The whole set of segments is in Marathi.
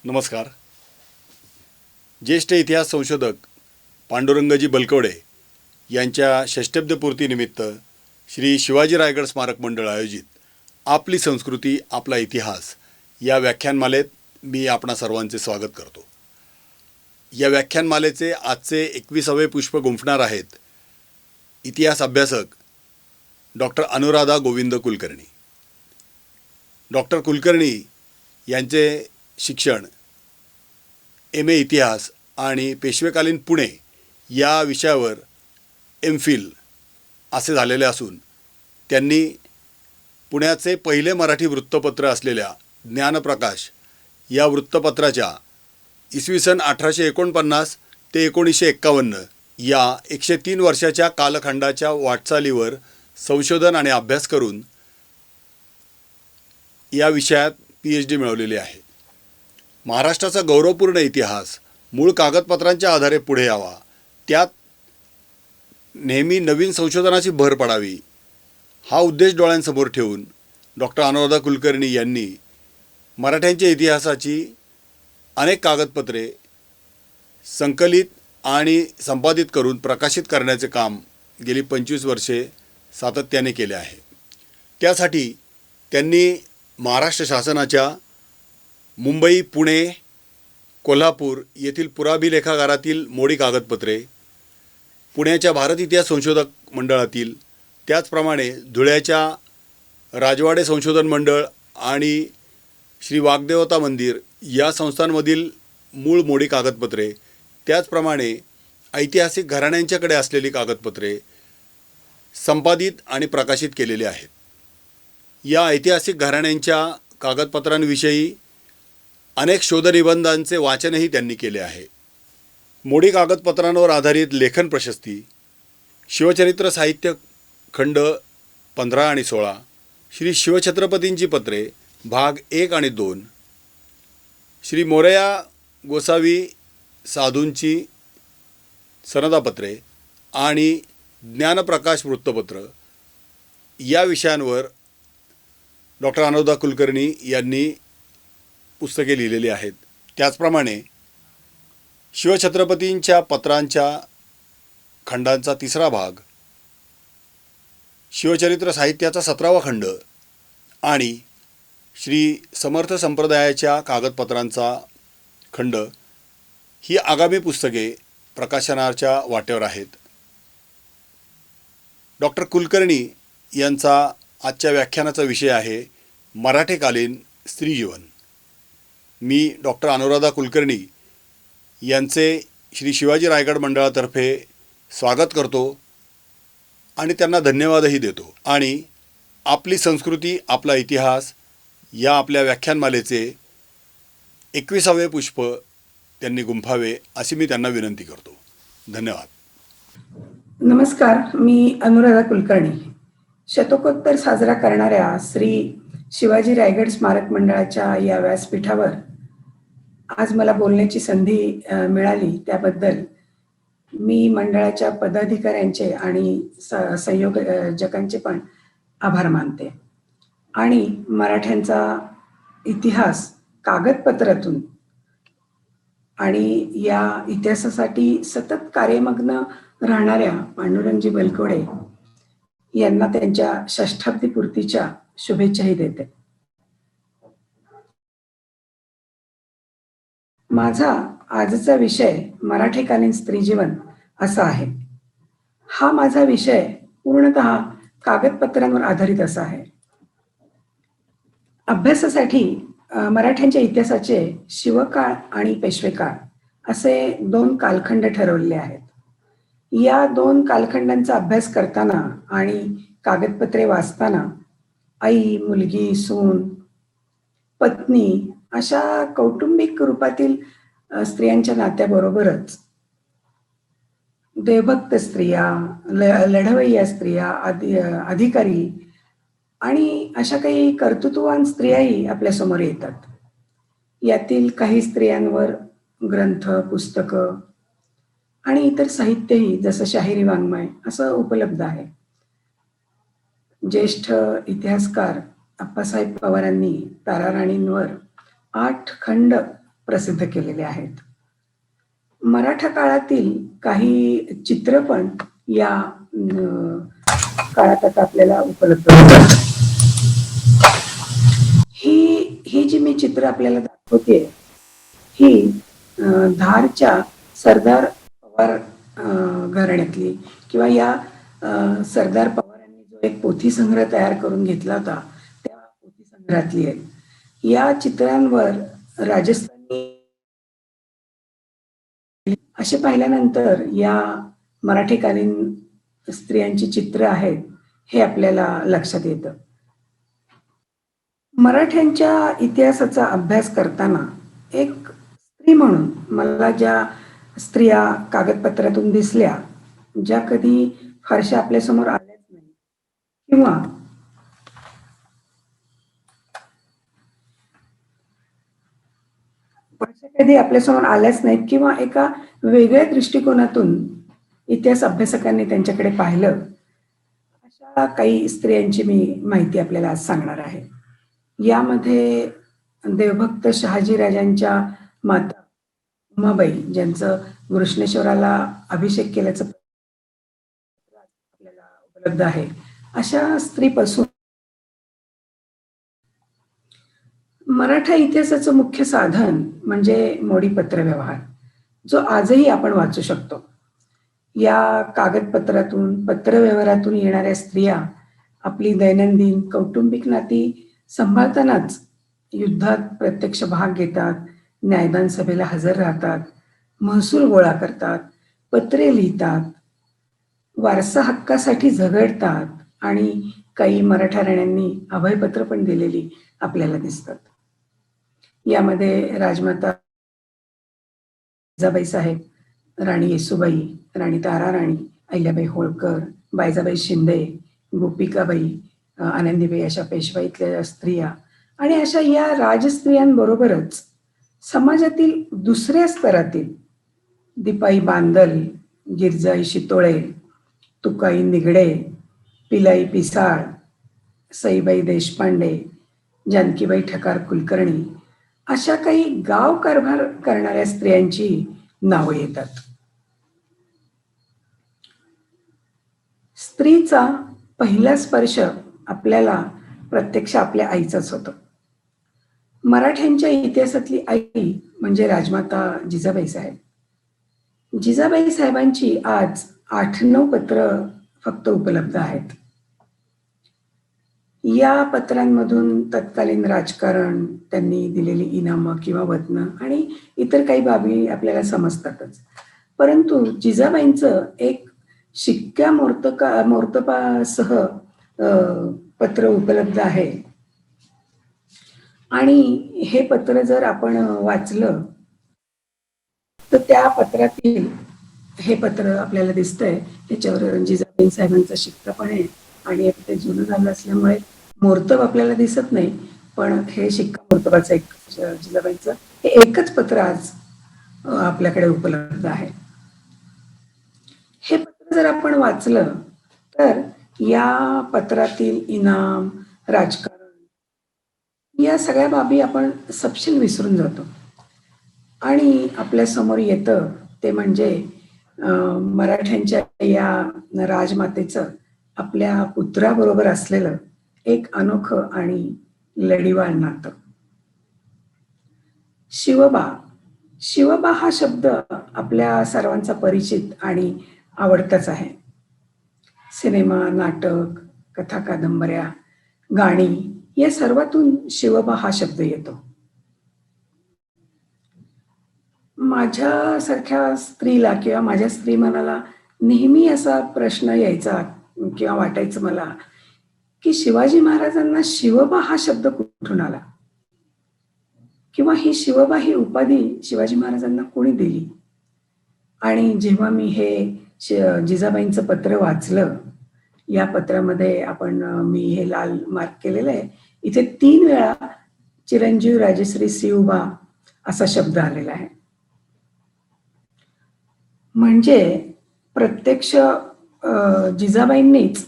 नमस्कार. ज्येष्ठ इतिहास संशोधक पांडुरंगजी बलकवडे यांच्या षष्ठब्दपूर्तीनिमित्त श्री शिवाजी रायगड स्मारक मंडळ आयोजित आपली संस्कृती आपला इतिहास या व्याख्यानमालेत मी आपणा सर्वांचे स्वागत करतो. या व्याख्यानमालेचे आजचे 21वे पुष्प गुंफणार आहेत इतिहास अभ्यासक डॉक्टर अनुराधा गोविंद कुलकर्णी. डॉक्टर कुलकर्णी यांचे शिक्षण MA इतिहास आणि पेशवेकालीन पुणे या विषयावर MPhil असे झालेले असून त्यांनी पुण्याचे पहिले मराठी वृत्तपत्र असलेल्या ज्ञानप्रकाश या वृत्तपत्राच्या इसवी सन 1849 ते 1951 या 103 वर्षाच्या कालखंडाच्या वाटचालीवर संशोधन आणि अभ्यास करून या विषयात PhD मिळवलेली आहे. महाराष्ट्राचा गौरवपूर्ण इतिहास मूळ कागदपत्रांच्या आधारे पुढे यावा, त्यात नेहमी नवीन संशोधनाची भर पडावी हा उद्देश डोळ्यांसमोर ठेवून डॉक्टर अनुराधा कुलकर्णी यांनी मराठ्यांच्या इतिहासाची अनेक कागदपत्रे संकलित आणि संपादित करून प्रकाशित करण्याचे काम गेली 25 वर्षे सातत्याने केले आहे. त्यासाठी त्यांनी महाराष्ट्र शासनाच्या मुंबई, पुणे, कोल्हापूर येथील पुराभिलेखागारातील मोडी कागदपत्रे, पुण्याच्या भारत इतिहास संशोधक मंडळातील, त्याचप्रमाणे धुळ्याच्या राजवाडे संशोधन मंडळ आणि श्री वाग्देवता मंदिर या संस्थांमधील मूळ मोडी कागदपत्रे, त्याचप्रमाणे ऐतिहासिक घराण्यांच्याकडे असलेली कागदपत्रे संपादित आणि प्रकाशित केलेली आहेत. या ऐतिहासिक घराण्यांच्या कागदपत्रांविषयी अनेक शोधनिबंधांचे वाचनही त्यांनी केले आहे. मोडी कागदपत्रांवर आधारित लेखन प्रशस्ती, शिवचरित्र साहित्य खंड 15 आणि 16, श्री शिवछत्रपतींची पत्रे भाग 1 आणि 2, श्री मोरया गोसावी साधूंची सनदापत्रे आणि ज्ञानप्रकाश वृत्तपत्र या विषयांवर डॉक्टर अनुराधा कुलकर्णी यांनी पुस्तके लिहिलेली आहेत. त्याचप्रमाणे शिवछत्रपतींच्या पत्रांच्या खंडांचा 3रा भाग, शिवचरित्र साहित्याचा 17वा खंड आणि श्री समर्थ संप्रदायाच्या कागदपत्रांचा खंड ही आगामी पुस्तके प्रकाशनाच्या वाटेवर आहेत. डॉक्टर कुलकर्णी यांचा आजच्या व्याख्यानाचा विषय आहे मराठेकालीन स्त्रीजीवन. मी डॉक्टर अनुराधा कुलकर्णी यांचे श्री शिवाजी रायगड मंडळातर्फे स्वागत करतो आणि त्यांना धन्यवादही देतो. आणि आपली संस्कृती आपला इतिहास या आपल्या व्याख्यानमालेचे 21वे पुष्प त्यांनी गुंफावे अशी मी त्यांना विनंती करतो. धन्यवाद. नमस्कार, मी अनुराधा कुलकर्णी. शतकोत्तर साजरा करणाऱ्या श्री शिवाजी रायगड स्मारक मंडळाच्या या व्यासपीठावर आज मला बोलण्याची संधी मिळाली त्याबद्दल मी मंडळाच्या पदाधिकाऱ्यांचे आणि संयोजकांचे पण आभार मानते. आणि मराठ्यांचा इतिहास कागदपत्रातून आणि या इतिहासासाठी सतत कार्यमग्न राहणाऱ्या पांडुरंगजी बलकवडे यांना त्यांच्या षष्ठाब्दीपूर्तीच्या शुभेच्छाही देते. माझा आजचा विषय मराठेकालीन स्त्रीजीवन असा आहे. हा माझा विषय पूर्णतः कागदपत्रांवर आधारित असा आहे. अभ्यासासाठी मराठ्यांच्या इतिहासाचे शिवकाळ आणि पेशवेकाळ असे 2 कालखंड ठरवलेले आहेत. या 2 कालखंडांचा अभ्यास करताना आणि कागदपत्रे वाचताना आई, मुलगी, सून, पत्नी अशा कौटुंबिक रूपातील स्त्रियांच्या नात्याबरोबरच देवभक्त स्त्रिया, लढवय्या स्त्रिया, अधिकारी आणि अशा काही कर्तृत्ववान स्त्रियाही आपल्यासमोर येतात. यातील काही स्त्रियांवर ग्रंथ, पुस्तकं आणि इतर साहित्यही जसं शाहिरी वाङ्मय असं उपलब्ध आहे. ज्येष्ठ इतिहासकार अप्पासाहेब पवारांनी ताराराणींवर 8 खंड प्रसिद्ध केलेले आहेत. मराठा काळातील काही चित्रपण या काळात आता आपल्याला उपलब्ध होतात. ही जी मी चित्र आपल्याला दाखवते ही धारच्या सरदार पवार घराण्यातली किंवा या सरदार पवारांनी जो एक पोथी संग्रह तयार करून घेतला होता त्या पोथी संग्रहातली आहे. या चित्रांवर राजस्थानी असे पाहिल्यानंतर या मराठीकालीन स्त्रियांची चित्र आहेत हे आपल्याला लक्षात येतं. मराठ्यांच्या इतिहासाचा अभ्यास करताना एक स्त्री म्हणून मला ज्या स्त्रिया कागदपत्रातून दिसल्या, ज्या कधी फारशा आपल्यासमोर आल्याच नाही किंवा कधी आपल्यासमोर आल्याच नाहीत किंवा एका वेगळ्या दृष्टिकोनातून इतिहास अभ्यासकांनी त्यांच्याकडे पाहिलं, अशा काही स्त्रियांची मी माहिती आपल्याला आज सांगणार आहे. यामध्ये देवभक्त शहाजीराजांच्या माता उमाबाई, ज्यांचं घृष्णेश्वराला अभिषेक केल्याचं आपल्याला उपलब्ध आहे, अशा स्त्रीपासून मराठा इतिहासाचं मुख्य साधन म्हणजे मोडी पत्रव्यवहार, जो आजही आपण वाचू शकतो. या कागदपत्रातून, पत्रव्यवहारातून येणाऱ्या स्त्रिया आपली दैनंदिन कौटुंबिक नाती सांभाळतानाच युद्धात प्रत्यक्ष भाग घेतात, न्यायदान सभेला हजर राहतात, महसूल गोळा करतात, पत्रे लिहितात, वारसा हक्कासाठी झगडतात आणि काही मराठा राण्यांनी अभयपत्र पण दिलेली आपल्याला दिसतात. यामध्ये राजमाता जिजाबाई साहेब, राणी येसूबाई, राणी ताराराणी, अहिल्याबाई होळकर, बायजाबाई शिंदे, गोपिकाबाई, आनंदीबाई अशा पेशवाईतल्या स्त्रिया आणि अशा या राजस्त्रियांबरोबरच समाजातील दुसऱ्या स्तरातील दीपाई बांदल, गिरजाई शितोळे, तुकाई निगडे, पिलाई पिसाळ, सईबाई देशपांडे, जानकीबाई ठकार कुलकर्णी अशा काही गाव कारभार करणाऱ्या स्त्रियांची नावं येतात. स्त्रीचा पहिला स्पर्श आपल्याला प्रत्यक्ष आपल्या आईचाच होतो. मराठ्यांच्या इतिहासातली आई म्हणजे राजमाता जिजाबाई साहेब. जिजाबाई साहेबांची आज 8-9 पत्र फक्त उपलब्ध आहेत. या पत्रांमधून तत्कालीन राजकारण, त्यांनी दिलेली इनामं किंवा वतनं आणि इतर काही बाबी आपल्याला समजतातच. परंतु जिजाबाईंचं एक शिक्क्या मोर्तबासह पत्र उपलब्ध आहे आणि हे पत्र जर आपण वाचलं तर त्या पत्रातील हे पत्र आपल्याला दिसतंय. त्याच्यावर जिजाबाई साहेबांचा शिक्का पण आहे आणि ते जुनं झालं असल्यामुळे मोर्तब आपल्याला दिसत नाही, पण हे शिक्का मोर्तबाचं एक जिजाबाईंचं हे एकच पत्र आज आपल्याकडे उपलब्ध आहे. हे पत्र जर आपण वाचलं तर या पत्रातील इनाम, राजकारण या सगळ्या बाबी आपण सपशेल विसरून जातो आणि आपल्या समोर येतं ते म्हणजे मराठ्यांच्या या राजमातेचं आपल्या पुत्राबरोबर असलेलं एक अनोखं आणि लढीवाळ नातं. शिवबा. शिवबा हा शब्द आपल्या सर्वांचा परिचित आणि आवडताच आहे. सिनेमा, नाटक, कथा, कादंबऱ्या, गाणी या सर्वातून शिवबा हा शब्द येतो. माझ्यासारख्या स्त्रीला किंवा माझ्या स्त्रीमनाला नेहमी असा प्रश्न यायचा किंवा वाटायचं मला की शिवाजी महाराजांना शिवबा हा शब्द कुठून आला. किंवा ही शिवबा ही उपाधी शिवाजी महाराजांना कोणी दिली. आणि जेव्हा मी हे जिजाबाईंचं पत्र वाचलं, या पत्रामध्ये मी हे लाल मार्क केलेलं आहे. इथे 3 वेळा चिरंजीव राजश्री शिवबा असा शब्द आलेला आहे. म्हणजे प्रत्यक्ष जिजाबाईंनीच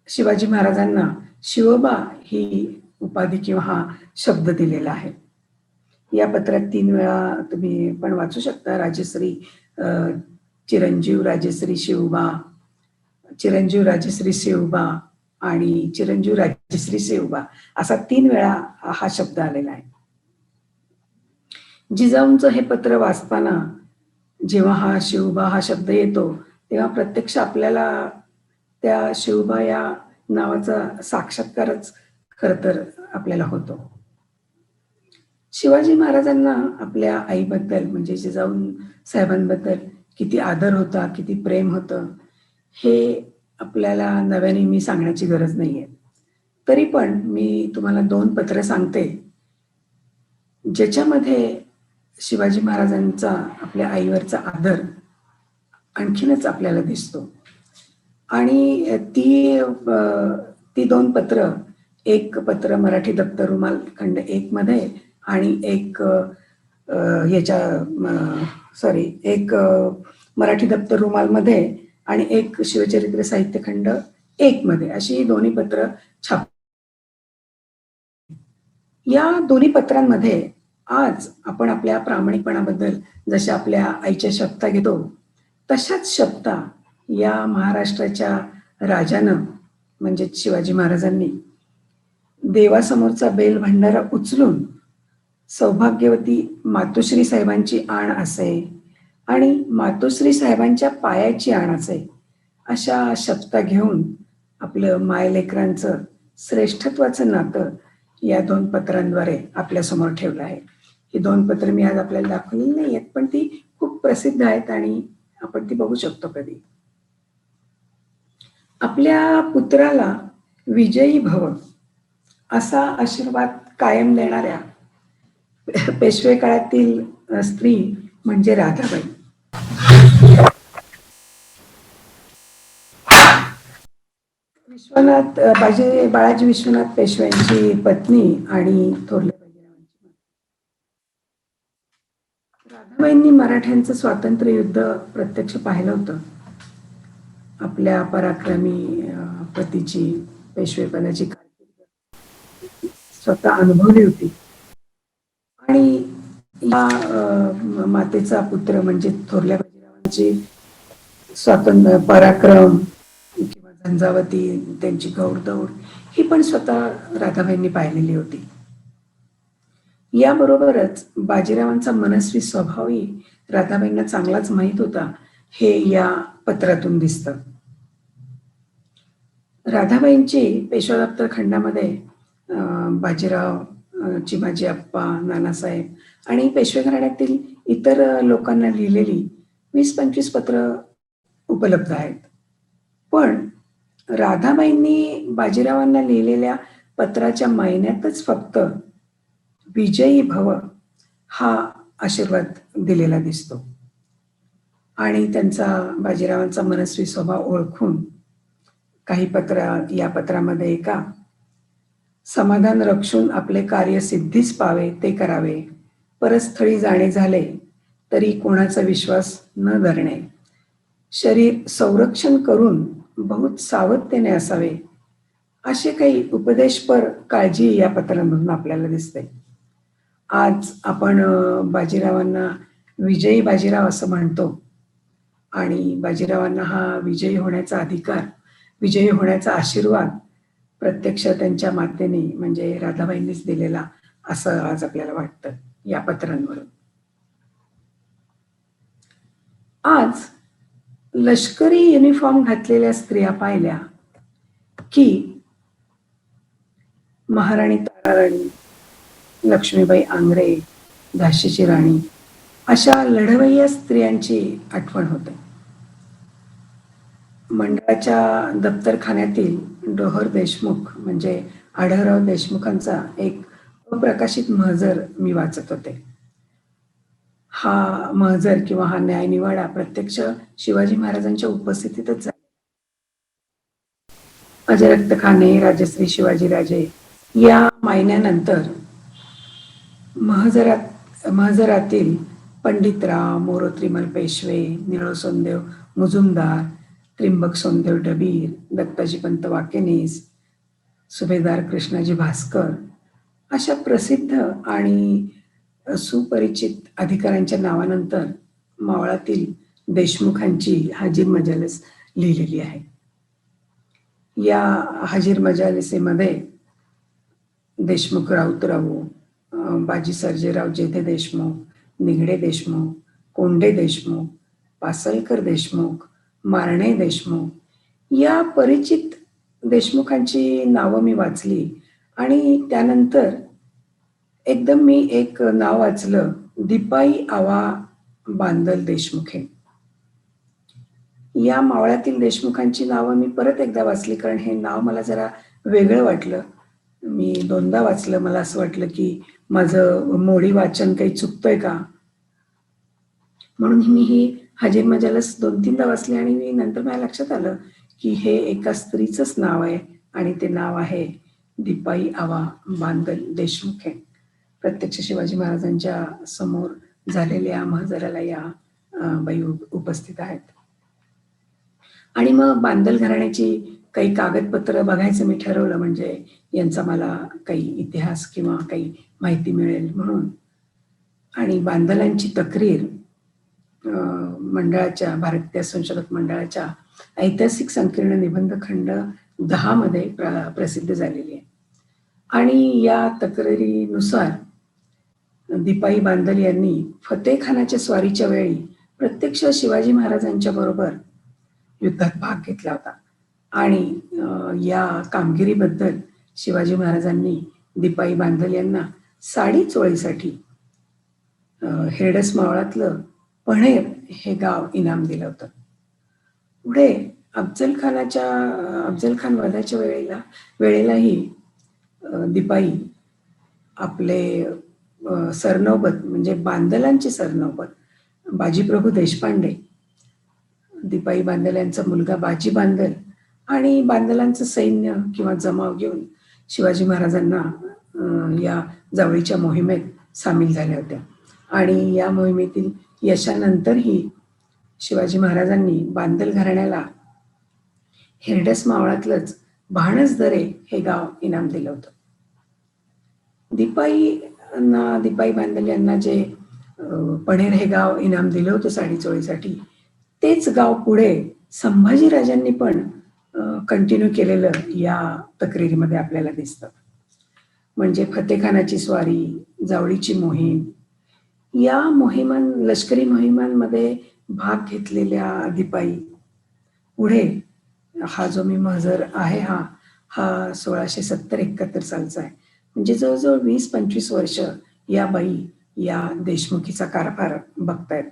शिवाजी महाराजांना शिवबा ही उपाधी किंवा हा शब्द दिलेला आहे. या पत्रात 3 वेळा तुम्ही पण वाचू शकता. अ, चिरंजीव राजश्री शिवबा, चिरंजीव राजश्री शिवबा आणि चिरंजीव राजश्री शिवबा असा 3 वेळा हा शब्द आलेला आहे. जिजाऊंचं हे पत्र वाचताना जेव्हा हा शिवबा हा शब्द येतो, तेव्हा प्रत्यक्ष आपल्याला त्या शिवबा या नावाचा साक्षात्कारच खरं तर आपल्याला होतो. शिवाजी महाराजांना आपल्या आईबद्दल म्हणजे जिजाऊ साहेबांबद्दल किती आदर होता, किती प्रेम होतं, हे आपल्याला नव्याने मी सांगण्याची गरज नाहीये. तरी पण मी तुम्हाला 2 पत्र सांगते, ज्याच्यामध्ये शिवाजी महाराजांचा आपल्या आईवरचा आदर आणखीनच आपल्याला दिसतो. आणि ती 2 पत्र, एक पत्र मराठी दप्तर रुमाल खंड 1 मध्ये आणि एक मराठी दप्तर रुमालमध्ये आणि एक शिवचरित्र साहित्य खंड 1 मध्ये अशी ही दोन्ही पत्र छाप. या दोन्ही पत्रांमध्ये आज आपण आपल्या प्रामाणिकपणाबद्दल जशा आपल्या आईच्या शपथा घेतो, तशाच शपथा या महाराष्ट्राच्या राजानं म्हणजेच शिवाजी महाराजांनी देवासमोरचा बेल भंडारा उचलून सौभाग्यवती मातोश्री साहेबांची आण असे आणि मातोश्री साहेबांच्या पायाची आण असे अशा शपथा घेऊन आपलं मायलेकरांचं श्रेष्ठत्वाचं नातं या 2 पत्रांद्वारे आपल्यासमोर ठेवलं आहे. ही 2 पत्र मी आज आपल्याला दाखवलेली नाही आहेत, पण ती खूप प्रसिद्ध आहेत आणि आपण ती बघू शकतो कधी. आपल्या पुत्राला विजयी भव असा आशीर्वाद कायम देणाऱ्या पेशवे काळातील स्त्री म्हणजे राधाबाई. बाळाजी विश्वनाथ पेशव्यांची पत्नी आणि थोरल्या बाजीरावांची. राधाबाईंनी मराठ्यांचं स्वातंत्र्य युद्ध प्रत्यक्ष पाहिलं होतं. आपल्या पराक्रमी पतीची पेशवेपणाची कारकीर्द स्वतः अनुभवली होती. आणि या मातेचा पुत्र म्हणजे थोरल्या बाजीरावांची स्वातंत्र्य पराक्रम किंवा झंझावती त्यांची गौरदौड ही पण स्वतः राधाबाईंनी पाहिलेली होती. याबरोबरच बाजीरावांचा मनस्वी स्वभावही राधाबाईंना चांगलाच माहीत होता, हे या पत्रातून दिसतं. राधाबाईंची पेशवा दप्तर खंडामध्ये बाजीराव, चिमाजी अप्पा, नानासाहेब आणि पेशवे घराण्यातील इतर लोकांना लिहिलेली 20-25 पत्र उपलब्ध आहेत. पण राधाबाईंनी बाजीरावांना लिहिलेल्या पत्राच्या महिन्यातच फक्त विजयी भव हा आशीर्वाद दिलेला दिसतो. आणि त्यांचा बाजीरावांचा मनस्वी स्वभाव ओळखून काही या पत्रामध्ये एका समाधान रक्षून आपले कार्य सिद्धीस पावे ते करावे, परस्थळी जाणे झाले तरी कोणाचा विश्वास न धरणे, शरीर संरक्षण करून बहुत सावधतेने असावे, असे काही उपदेशपर काळजी या पत्रांमधून आपल्याला दिसते. आज आपण बाजीरावांना विजयी बाजीराव असं म्हणतो आणि बाजीरावांना हा विजयी होण्याचा अधिकार, विजयी होण्याचा आशीर्वाद प्रत्यक्ष त्यांच्या मातेने म्हणजे राधाबाईंनीच दिलेला असं आज आपल्याला वाटतं या पत्रांवरून. आज लष्करी युनिफॉर्म घातलेल्या स्त्रिया पाहिल्या की महाराणी ताराराणी, लक्ष्मीबाई आंग्रे, झाशीची राणी अशा लढवय्या स्त्रियांची आठवण होते. मंडळाच्या दप्तरखान्यातील डोहर देशमुख म्हणजे आढळराव देशमुखांचा एक अप्रकाशित महजर मी वाचत होते. हा महजर किंवा हा न्यायनिवाडा प्रत्यक्ष शिवाजी महाराजांच्या उपस्थितीतच झाला. अजरक्त खाने, राजश्री शिवाजीराजे या मायन्यानंतर महजरातील पंडितराव, मोरोत्रिमल पेशवे, निळो सोनदेव मुजुमदार, त्रिंबक सोनदेव डबीर, दत्ताजीपंत वाकेनीस, सुभेदार कृष्णाजी भास्कर अशा प्रसिद्ध आणि सुपरिचित अधिकाऱ्यांच्या नावानंतर मावळातील देशमुखांची हाजीर मजालीस लिहिलेली आहे. या हाजीर मजालिसेमध्ये देशमुख राऊतराव, बाजी सर्जेराव जेधे देशमुख, निगडे देशमुख, कोंडे देशमुख, पासलकर देशमुख, मारणे देशमुख या परिचित देशमुखांची नावं मी वाचली आणि त्यानंतर एकदम मी एक नाव वाचलं, दिपाई आवा बांदल देशमुखे. या मावळातील देशमुखांची नावं मी परत एकदा वाचली, कारण हे नाव मला जरा वेगळं वाटलं. मी 2दा वाचलं. मला असं वाटलं की माझं मोडी वाचन काही चुकतंय का, म्हणून मी ही हाजीर मजालस 2-3दा वाचली आणि मी नंतर माझ्या लक्षात आलं की हे एका स्त्रीचंच नाव आहे आणि ते नाव आहे दिपाई आवा बांदल देशमुखे. प्रत्यक्ष शिवाजी महाराजांच्या समोर झालेल्या महजराला या बाई उपस्थित आहेत. आणि मग बांदल घराण्याची काही कागदपत्र बघायचं मी ठरवलं, म्हणजे यांचा मला काही इतिहास किंवा काही माहिती मिळेल म्हणून. आणि बांदलांची तक्रीर मंडळाच्या, भारतीय संशोधक मंडळाच्या ऐतिहासिक संकीर्ण निबंध खंड 10 मध्ये प्रसिद्ध झालेली आहे. आणि या तक्रारीनुसार दिपाई बांदल यांनी फतेखानाच्या स्वारीच्या वेळी प्रत्यक्ष शिवाजी महाराजांच्या बरोबर युद्धात भाग घेतला होता. आणि या कामगिरीबद्दल शिवाजी महाराजांनी दिपाई बांदल यांना साडी चोळीसाठी हेरडस मावळातलं पणेर हे गाव इनाम दिलं होतं. पुढे अफजल खान वधाच्या वेळेलाही दिपाई आपले सरनौबत म्हणजे बांदलांचे सरनौबत बाजीप्रभू देशपांडे, दिपाई बांदल यांचा मुलगा बाजी बांदल आणि बांदलांचं सैन्य किंवा जमाव घेऊन शिवाजी महाराजांना या जावळीच्या मोहिमेत सामील झाल्या होत्या. आणि या मोहिमेतील यशानंतरही शिवाजी महाराजांनी बांदल घराण्याला हेरडस मावळातलंच भाणसदरे हे गाव इनाम दिलं होतं. दिपाई बांदल यांना जे पणेर हे गाव इनाम दिलं होतं साडी चोळीसाठी, तेच गाव पुढे संभाजीराजांनी पण कंटिन्यू केलेलं या तक्रारीमध्ये आपल्याला दिसतं. म्हणजे फतेखानाची स्वारी, जावळीची मोहीम, या लष्करी मोहिमांमध्ये भाग घेतलेल्या दिपाई पुढे हा जो मी महजर आहे हा 1670-71 सालचा आहे. म्हणजे जवळजवळ 20-25 वर्ष या बाई या देशमुखीचा कारभार बघतायत.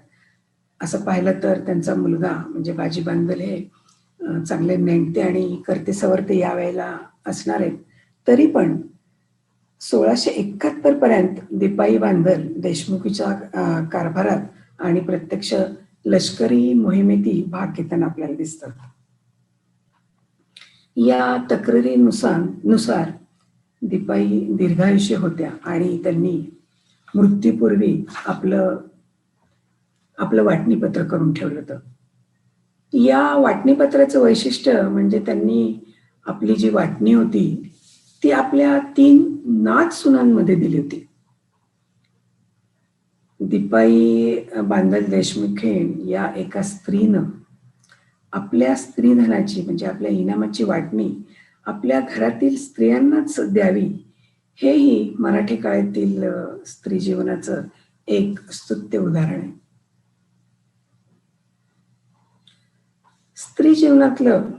असं पाहिलं तर त्यांचा मुलगा म्हणजे बाजी बांदल हे चांगले नेणते आणि करते सवरते या वेळेला असणार आहेत. तरी पण 1671 पर्यंत दिपाई बांदल देशमुखीच्या कारभारात आणि प्रत्यक्ष लष्करी मोहिमेतही भाग घेताना आपल्याला दिसतात. या तक्रारीनुसार दिपाई दीर्घायुष्य होत्या आणि त्यांनी मृत्यूपूर्वी आपलं वाटणीपत्र करून ठेवलं होतं. या वाटणीपत्राचं वैशिष्ट्य म्हणजे त्यांनी आपली जी वाटणी होती ती आपल्या 3 नाथ सुनांमध्ये दिली होती. दिपाई बांदल देशमुखे या एका स्त्रीनं आपल्या स्त्रीधनाची म्हणजे आपल्या इनामाची वाटणी आपल्या घरातील स्त्रियांनाच द्यावी, हेही मराठी काळातील स्त्री जीवनाचं एक स्तुत्य उदाहरण आहे. स्त्री जीवनातलं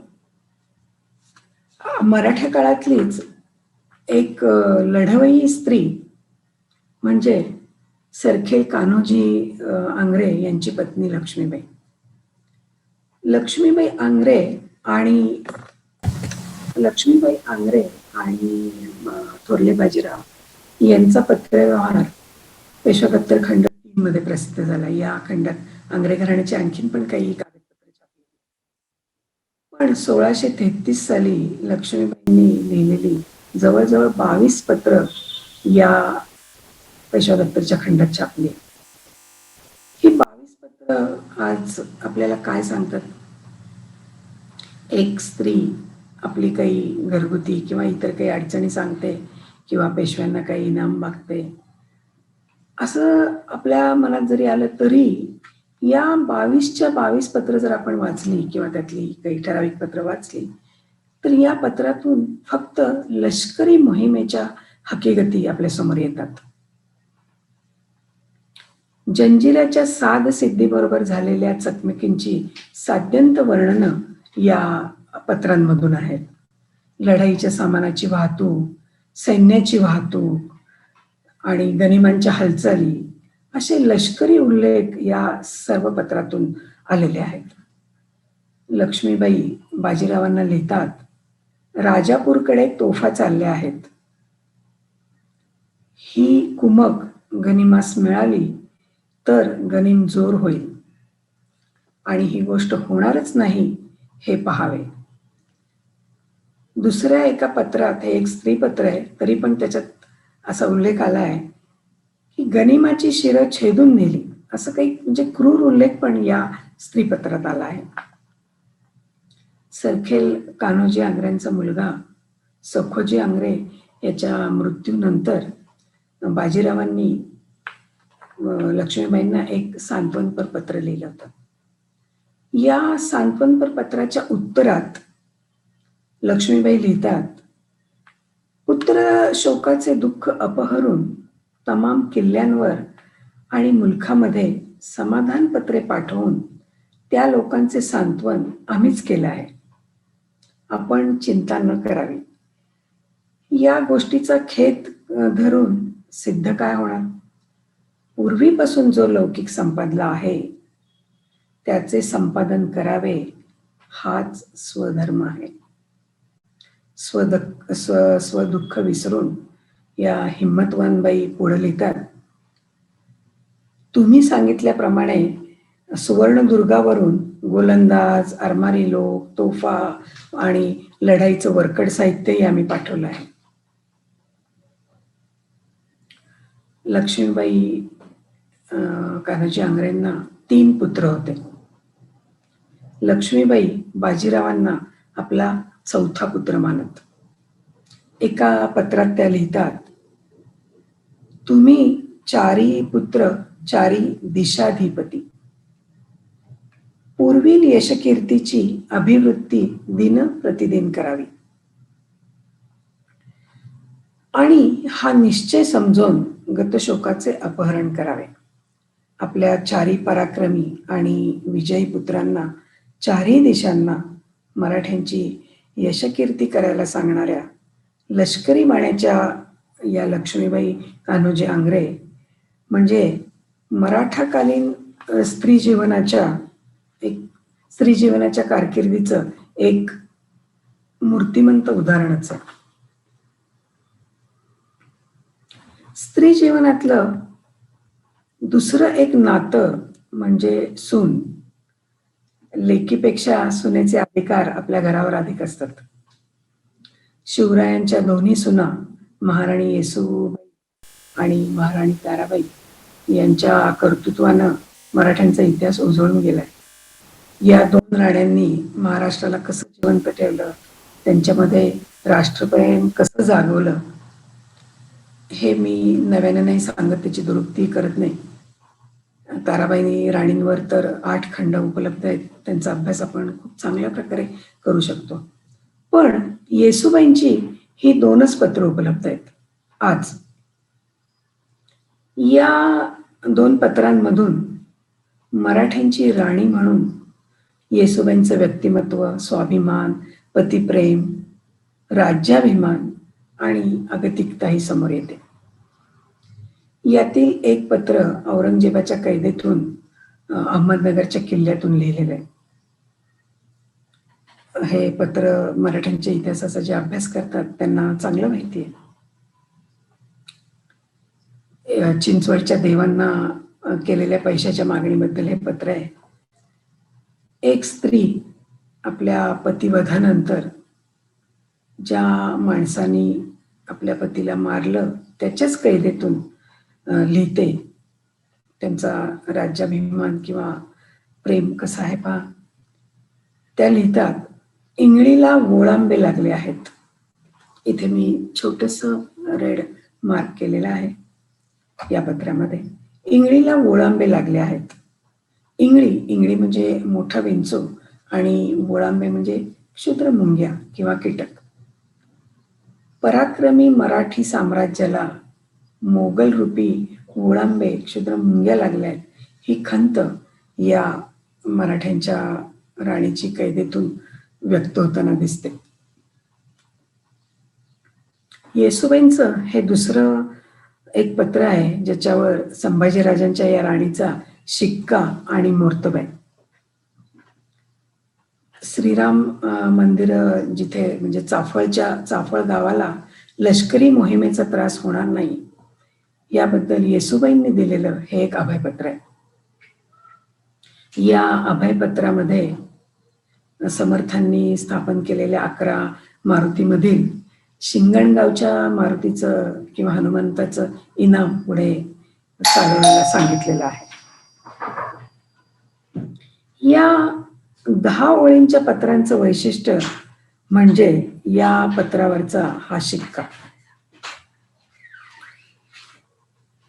मराठा काळातलीच एक लढवई स्त्री म्हणजे सरखेल कान्होजी आंग्रे यांची पत्नी लक्ष्मीबाई. लक्ष्मीबाई आंग्रे आणि थोरले बाजीराव यांचा पत्रव्यवहार पेशवापत्र खंड 3 मध्ये प्रसिद्ध झाला. या खंडात आंग्रे घराण्याची आणखीन पण काही कागदपत्र छापली. पण 1633 साली लक्ष्मीबाईंनी लिहिलेली जवळजवळ 22 पत्र या पेशवादत्तरच्या खंडात छापली. ही 22 पत्र आज आपल्याला काय सांगतात? एक स्त्री आपली काही घरगुती किंवा इतर काही अडचणी सांगते किंवा पेशव्यांना काही इनाम मागते, असं आपल्या मनात जरी आलं तरी या 22च्या 22 पत्र जर आपण वाचली किंवा त्यातली काही ठराविक पत्र वाचली, तर या पत्रातून फक्त लष्करी मोहिमेच्या हकीकती आपल्यासमोर येतात. जंजिऱ्याच्या साध सिद्धीबरोबर झालेल्या चकमकींची साध्यंत वर्णनं या पत्रांमधून आहेत. लढाईच्या सामानाची वाहतूक, सैन्याची वाहतूक आणि गनिमांच्या हालचाली असे लष्करी उल्लेख या सर्व पत्रातून आलेले आहेत. लक्ष्मीबाई बाजीरावांना लिहितात, राजापूरकडे तोफा चालल्या आहेत. ही कुमक गनिमास मिळाली तर गनिम जोर होईल आणि ही गोष्ट होणारच नाही हे पहावे. दुसऱ्या एका पत्रात, हे एक स्त्रीपत्र आहे तरी पण त्याच्यात असा उल्लेख आला आहे की गनिमाची शिरं छेदून नेली, असं काही म्हणजे क्रूर उल्लेख पण या स्त्रीपत्रात आला आहे. सरखेल कान्होजी आंग्रेंचा मुलगा सखोजी आंग्रे याच्या मृत्यूनंतर बाजीरावांनी लक्ष्मीबाईंना एक सांत्वनपर पत्र लिहिलं होतं. या सांत्वनपर पत्राच्या उत्तरात लक्ष्मीबाई लिहितात, पुत्र शोकाचे दुःख अपहरून तमाम किल्ल्यांवर आणि मुलखामध्ये समाधान पत्रे पाठवून त्या लोकांचे सांत्वन आम्हीच केलं आहे. आपण चिंता न करावी. या गोष्टीचा खेद धरून सिद्ध काय होणार? पूर्वीपासून जो लौकिक संपादला आहे त्याचे संपादन करावे हाच स्वधर्म आहे. स्वदुःख विसरून या हिम्मतवानबाई पुढे लिहितात, तुम्ही सांगितल्याप्रमाणे सुवर्णदुर्गावरून गोलंदाज, आरमारी लोक, तोफा आणि लढाईचं वरकड साहित्यही आम्ही पाठवलं आहे. लक्ष्मीबाई कान्होजी आंग्रेंना 3 पुत्र होते. लक्ष्मीबाई बाजीरावांना आपला 4था पुत्र मानत. एका पत्रात त्या लिहितात, तुम्ही 4ही पुत्र 4ही दिशाधिपती. पूर्वील यशकीर्तीची अभिवृत्ती दिन प्रतिदिन करावी आणि हा निश्चय समजून गतशोकाचे अपहरण करावे. आपल्या 4ही पराक्रमी आणि विजयी पुत्रांना 4ही दिशांना मराठ्यांची यशकीर्ती करायला सांगणाऱ्या लष्करी माण्याच्या या लक्ष्मीबाई कान्होजी आंग्रे म्हणजे मराठाकालीन स्त्री जीवनाच्या कारकिर्दीचं एक मूर्तिमंत उदाहरणच आहे. स्त्री जीवनातलं दुसरं एक नातं म्हणजे सून. लेकीपेक्षा सुनेचे अधिकार आपल्या घरावर अधिक असतात. शिवरायांच्या दोन्ही सुना महाराणी येसूबाई आणि महाराणी ताराबाई यांच्या कर्तृत्वानं मराठ्यांचा इतिहास उजळून गेलाय. या 2 राण्यांनी महाराष्ट्राला कसं जिवंत ठेवलं, त्यांच्यामध्ये राष्ट्रप्रेम कसं जागवलं, हे मी नव्यानं नाही सांगत, त्याची दुरुक्ती करत नाही. ताराबाई राणींवर तर 8 खंड उपलब्ध आहेत, त्यांचा अभ्यास आपण खूप चांगल्या प्रकारे करू शकतो. पण येसूबाईंची ही 2च पत्र उपलब्ध आहेत आज. या 2 पत्रांमधून मराठ्यांची राणी म्हणून येसूबाईंचं व्यक्तिमत्व, स्वाभिमान, पतिप्रेम, राज्याभिमान आणि अगतिकताही समोर येते. यातील एक पत्र औरंगजेबाच्या कैदेतून अहमदनगरच्या किल्ल्यातून लिहिलेलं आहे. हे पत्र मराठ्यांच्या इतिहासाचा जे अभ्यास करतात त्यांना चांगलं माहिती आहे. चिंचवडच्या देवांना केलेल्या पैशाच्या मागणीबद्दल हे पत्र आहे. एक स्त्री आपल्या पतिवधानंतर ज्या माणसाने आपल्या पतीला मारलं त्याच्याच कैदेतून लिहिते. त्यांचा राज्याभिमान किंवा प्रेम कसं आहे पहा. त्या लिहितात, इंगळीला वोळांबे लागले आहेत. इथे मी छोटंसं रेड मार्क केलेलं आहे या पत्रामध्ये. इंगळीला वोळांबे लागले आहेत. इंगळी म्हणजे मोठा विंचू आणि वोळांबे म्हणजे क्षुद्र मुंग्या किंवा कीटक. पराक्रमी मराठी साम्राज्याला मोगल रूपी वोळांबे क्षुद्र मुंग्या लागल्या आहेत, ही खंत या मराठ्यांच्या राणीची कैदेतून व्यक्त होताना दिसते. येसुबाईंचं हे दुसरं एक पत्र आहे ज्याच्यावर संभाजीराजांच्या या राणीचा शिक्का आणि मोर्तब आहे. श्रीराम मंदिर जिथे म्हणजे चाफळ गावाला लष्करी मोहिमेचा त्रास होणार नाही याबद्दल येसुबाईंनी दिलेलं हे एक अभयपत्र आहे. या अभयपत्रामध्ये समर्थांनी स्थापन केलेल्या 11 मारुतीमधील शिंगणगावच्या मारुतीचं किंवा हनुमंताचं इनाम पुढे चालवण्याला सांगितलेलं आहे. या 10 ओळींच्या पत्रांचं वैशिष्ट्य म्हणजे या पत्रावरचा हा शिक्का.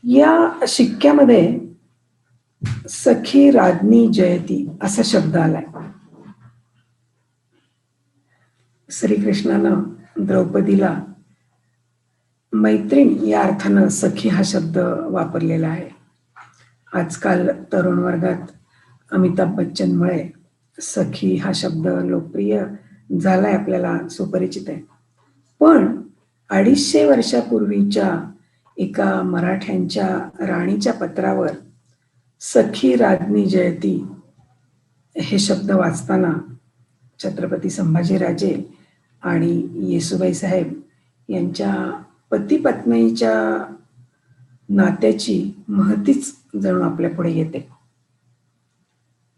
या शिक्क्यामध्ये सखी राज्ञी जयती असा शब्द आलाय. श्रीकृष्णानं द्रौपदीला मैत्रीण या अर्थानं सखी हा शब्द वापरलेला आहे. आजकाल तरुण वर्गात अमिताभ बच्चनमुळे सखी हा शब्द लोकप्रिय झालाय, आपल्याला सुपरिचित आहे. पण 250 वर्षापूर्वीच्या एका मराठ्यांच्या राणीच्या पत्रावर सखी राज्ञी जयती हे शब्द वाचताना छत्रपती संभाजीराजे आणि येसुबाई साहेब यांच्या पती पत्नीच्या नात्याची महतीच जणू आपल्या पुढे येते.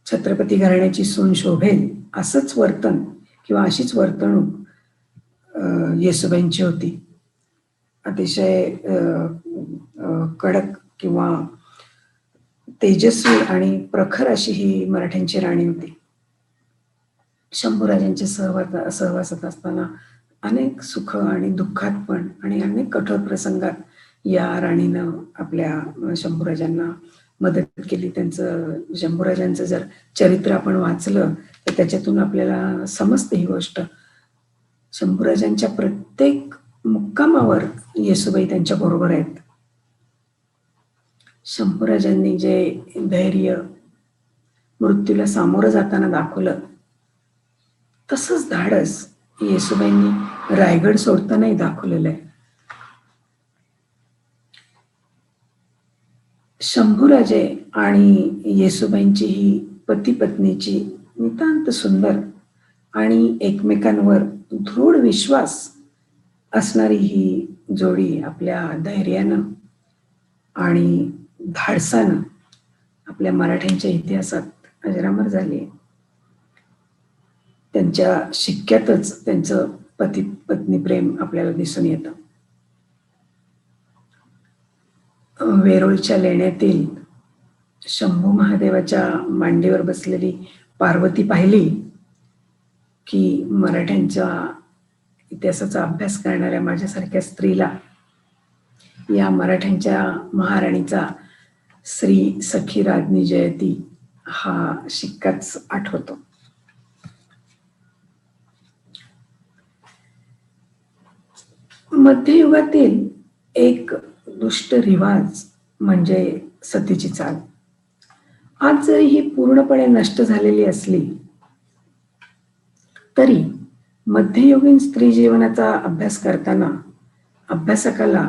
छत्रपती घराण्याची सून शोभेल असंच वर्तन किंवा अशीच वर्तणूक येसुबाईंची होती. अतिशय कडक किंवा तेजस्वी आणि प्रखर अशी ही मराठ्यांची राणी होती. शंभूराजांच्या सहवासात असताना अनेक सुख आणि दुःखात पण आणि अनेक कठोर प्रसंगात या राणीनं आपल्या शंभूराजांना मदत केली. शंभूराजांचं जर चरित्र आपण वाचलं तर त्याच्यातून आपल्याला समजते ही गोष्ट. शंभूराजांच्या प्रत्येक मुक्कामावर येसुबाई त्यांच्या बरोबर आहेत. शंभूराजांनी जे धैर्य मृत्यूला सामोरं जाताना दाखवलं तसंच धाडस येसुबाईंनी रायगड सोडतानाही दाखवलेलं आहे. शंभूराजे आणि येसुबाईंची ही पती पत्नीची नितांत सुंदर आणि एकमेकांवर दृढ विश्वास असणारी ही जोडी आपल्या धैर्यानं आणि धाडसानं आपल्या मराठ्यांच्या इतिहासात अजरामर झाली. त्यांच्या शिक्क्यातच त्यांचं पती पत्नी प्रेम आपल्याला दिसून येतं. वेरूळच्या लेण्यातील शंभू महादेवाच्या मांडीवर बसलेली पार्वती पाहिली की मराठ्यांच्या इतिहासाचा अभ्यास करणाऱ्या माझ्यासारख्या स्त्रीला या मराठ्यांच्या महाराणीचा श्री सखी राज्ञी जयती हा शिक्काच आठवतो. मध्ययुगातील एक दुष्ट रिवाज म्हणजे सतीची चाल. आज जरी ही पूर्णपणे नष्ट झालेली असली तरी मध्ययुगीन स्त्री जीवनाचा अभ्यास करताना अभ्यासकाला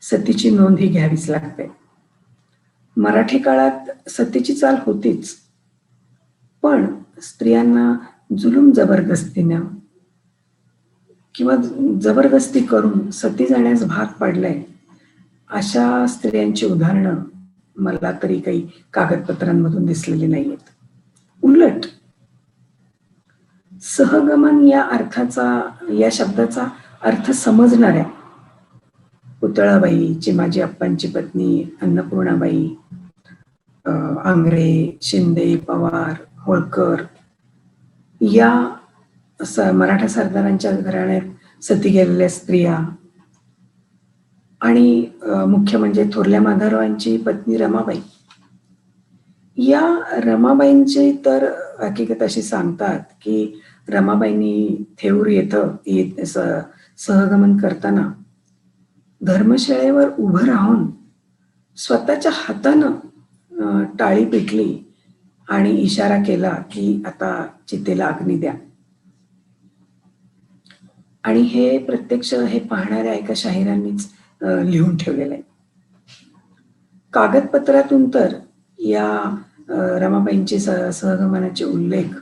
सतीची नोंद ही घ्यावीच लागते. मराठी काळात सतीची चाल होतीच, पण स्त्रियांना जुलूम जबरदस्तीनं किंवा जबरदस्ती करून सती जाण्यास भाग पाडलंय अशा स्त्रियांची उदाहरणं मला तरी काही कागदपत्रांमधून दिसलेली नाहीयेत. उलट सहगमन या शब्दाचा अर्थ समजणाऱ्या पुतळाबाई, चिमाजी अप्पांची पत्नी अन्नपूर्णाबाई, आंग्रे, शिंदे, पवार, होळकर या मराठा सरदारांच्या घराण्यात सती गेलेल्या स्त्रिया आणि मुख्य म्हणजे थोरल्या माधवरावांची पत्नी रमाबाई. या रमाबाईंची तर हकीकत अशी सांगतात की रमाबाईंनी थेऊर येथं सहगमन करताना धर्मशाळेवर उभं राहून स्वतःच्या हातानं टाळी पेटली आणि इशारा केला की आता चितेला अग्नी द्या. आणि हे प्रत्यक्ष हे पाहणाऱ्या एका शाहिरांनीच लिहून ठेवलेलं आहे. कागदपत्रातून तर या रमाबाईंचे सहगमनाचे उल्लेख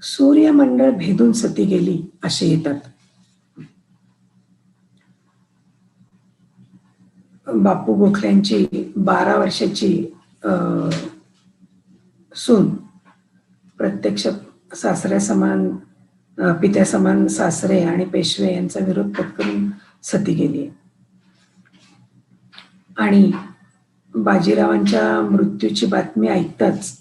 सूर्यमंडळ भेदून सती गेली असे येतात. बापू गोखल्यांची 12 वर्षाची सून प्रत्यक्ष सासऱ्या समान पित्या समान सासरे आणि पेशवे यांचा विरोध पत्करून सती गेली. आणि बाजीरावांच्या मृत्यूची बातमी ऐकताच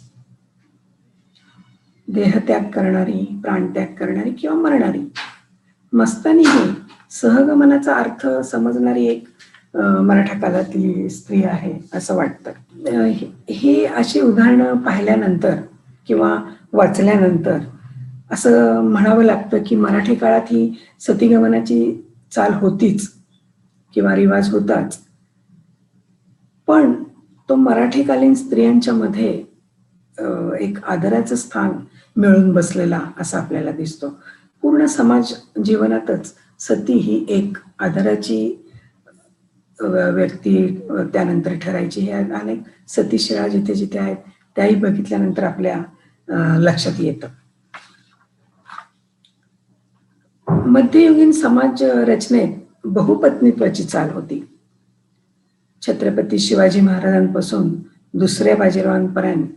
देहत्याग करणारी, प्राणत्याग करणारी किंवा मरणारी मस्तानी ही सहगमनाचा अर्थ समजणारी एक मराठा काळातील स्त्री आहे असं वाटतं. ही अशी उदाहरणं पाहिल्यानंतर किंवा वाचल्यानंतर असं म्हणावं लागतं की मराठी काळात ही सतीगमनाची चाल होतीच किंवा रिवाज होताच, पण तो मराठीकालीन स्त्रियांच्या मध्ये एक आदराचं स्थान मिळून बसलेला असा आपल्याला दिसतो. पूर्ण समाज जीवनातच सती ही एक आदराची व्यक्ती त्यानंतर ठरायची. हे अनेक सतीशिळा जिथे जिथे आहेत त्याही बघितल्यानंतर आपल्या लक्षात येतं. मध्ययुगीन समाज रचनेत बहुपत्नीत्वाची चाल होती. छत्रपती शिवाजी महाराजांपासून दुसऱ्या बाजीरावांपर्यंत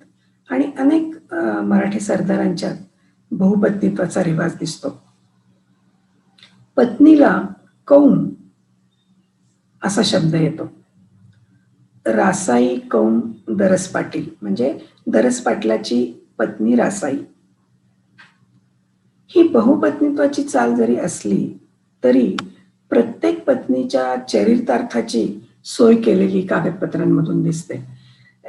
आणि अनेक मराठी सरदारांच्यात बहुपत्नीत्वाचा रिवाज दिसतो. पत्नीला कौम असा शब्द येतो. रासाई कौम दरस पाटील म्हणजे दरस पाटलाची पत्नी रासाई. ही बहुपत्नीत्वाची चाल जरी असली तरी प्रत्येक पत्नीच्या चरितार्थाची सोय केलेली कागदपत्रांमधून दिसते.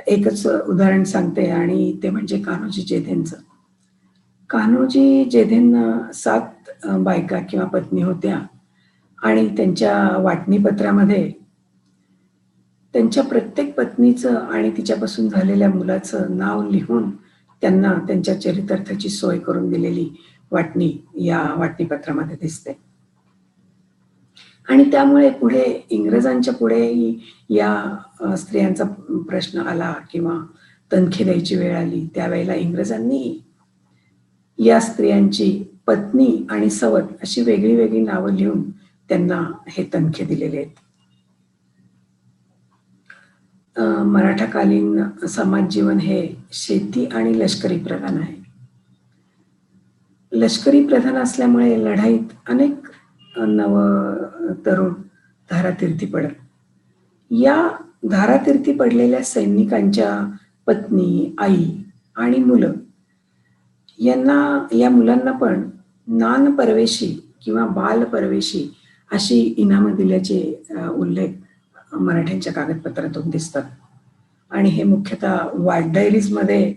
एकच उदाहरण सांगते आणि ते म्हणजे कान्होजी जेधेंचं. कान्होजी जेधेंना 7 बायका किंवा पत्नी होत्या आणि त्यांच्या वाटणीपत्रामध्ये त्यांच्या प्रत्येक पत्नीचं आणि तिच्यापासून झालेल्या मुलाचं नाव लिहून त्यांना त्यांच्या चरितार्थाची सोय करून दिलेली वाटणी या वाटणीपत्रामध्ये दिसते. आणि त्यामुळे पुढे इंग्रजांच्या पुढेही या स्त्रियांचा प्रश्न आला किंवा तनखी द्यायची वेळ आली, त्यावेळेला इंग्रजांनी या स्त्रियांची पत्नी आणि सवत अशी वेगळी वेगळी नावं लिहून त्यांना हे तनखे दिलेले आहेत. मराठाकालीन समाज जीवन हे शेती आणि लष्करी प्रधान आहे. लष्करी प्रधान असल्यामुळे लढाईत अनेक नव तरुण धारातीर्थी पडत. या धारातीर्थी पडलेल्या सैनिकांच्या पत्नी, आई आणि मुलं या मुलांना पण नान परवेशी किंवा बाल परवेशी अशी इनामं दिल्याचे उल्लेख मराठ्यांच्या कागदपत्रातून दिसतात. आणि हे मुख्यतः वाट डायरीजमध्ये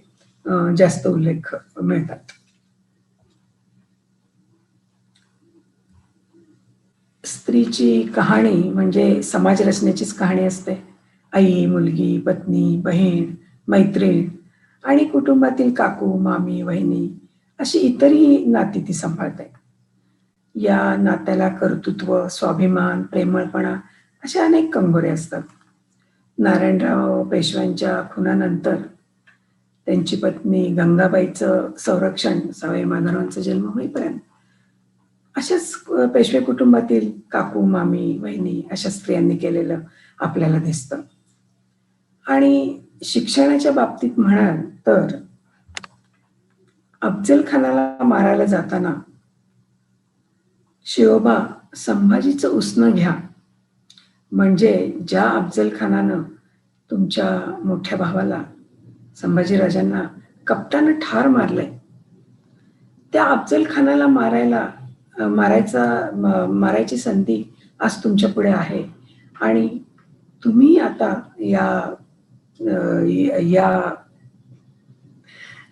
जास्त उल्लेख मिळतात. स्त्रीची कहाणी म्हणजे समाज रचनेचीच कहाणी असते. आई, मुलगी, पत्नी, बहीण, मैत्रीण आणि कुटुंबातील काकू, मामी, वहिनी अशी इतरही नाती ती सांभाळते. या नात्याला कर्तृत्व, स्वाभिमान, प्रेमळपणा अशा अनेक कंगोरे असतात. नारायणराव पेशव्यांच्या खुनानंतर त्यांची पत्नी गंगाबाईचं संरक्षण सवाई माधवरावांचा जन्म होईपर्यंत अशाच पेशवे कुटुंबातील काकू, मामी, वहिनी अशा स्त्रियांनी केलेलं आपल्याला दिसतं. आणि शिक्षणाच्या बाबतीत म्हणाल तर अफजल खानाला मारायला जाताना शिवबा संभाजीचं उसनं घ्या, म्हणजे ज्या अफजल खानानं तुमच्या मोठ्या भावाला संभाजीराजांना कपटानं ठार मारलंय, त्या अफजल खानाला मारायची संधी आज तुमच्या पुढे आहे आणि तुम्ही आता या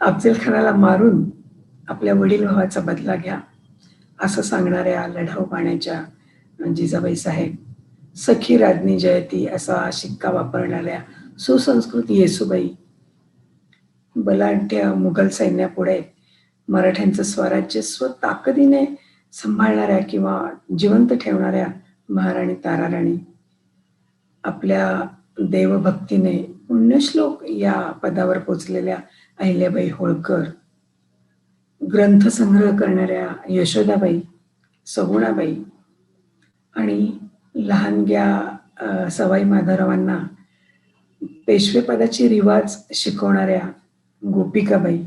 अफजल खानाला मारून आपल्या वडील भावाचा बदला घ्या, असं सांगणाऱ्या लढाऊ पाण्याच्या जिजाबाई साहेब, सखी राज्ञी जयती असा शिक्का वापरणाऱ्या सुसंस्कृत येसूबाई, बलाढ्य मुघल सैन्यापुढे मराठ्यांचं स्वराज्य स्वताकदीने सांभाळणाऱ्या किंवा जिवंत ठेवणाऱ्या महाराणी ताराराणी, आपल्या देवभक्तीने पुण्यश्लोक या पदावर पोचलेल्या अहिल्याबाई होळकर, ग्रंथसंग्रह करणाऱ्या यशोदाबाई, सगुणाबाई आणि लहानग्या सवाई माधवरावांना पेशवेपदाची रिवाज शिकवणाऱ्या गोपिकाबाई,